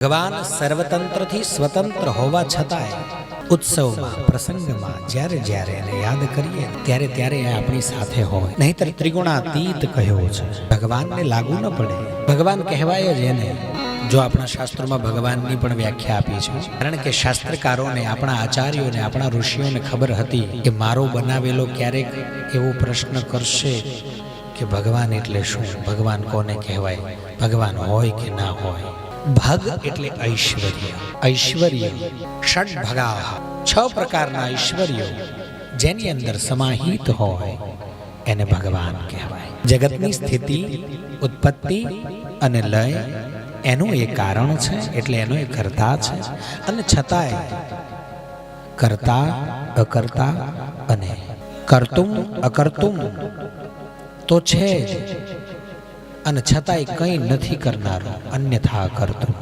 ભગવાન સર્વતંત્રથી સ્વતંત્ર હોવા છતાંય ઉત્સવમાં પ્રસંગમાં જ્યારે જ્યારે એને યાદ કરીએ ત્યારે ત્યારે એ આપણી સાથે હોય. નહીંતર ત્રિગુણાતીત કહ્યો છે, ભગવાનને લાગુ ન પડે. ભગવાન કહેવાય જ એને. જો આપણા શાસ્ત્રોમાં ભગવાનની પણ વ્યાખ્યા આપી છે, કારણ કે શાસ્ત્રકારોને, આપણા આચાર્યોને, આપણા ઋષિઓને ખબર હતી કે મારો બનાવેલો ક્યારેક એવો પ્રશ્ન કરશે કે ભગવાન એટલે શું, ભગવાન કોને કહેવાય, ભગવાન હોય કે ના હોય. ભગ એટલે ઐશ્વર્ય. ઐશ્વર્ય ષડ્ભગા, 6 પ્રકારના ઐશ્વર્યો જેની અંદર સમાહિત હોય એને ભગવાન કહેવાય. જગતની સ્થિતિ, ઉત્પત્તિ અને લય એનું એ કારણ છે, એટલે એનો એ કર્તા છે. અને છતાંય કર્તા, અકર્તા અને કર્તુમ અકર્તુમ તો છે જ, અને છતાંય કંઈ નથી કરનારો, અન્યથા કરતું.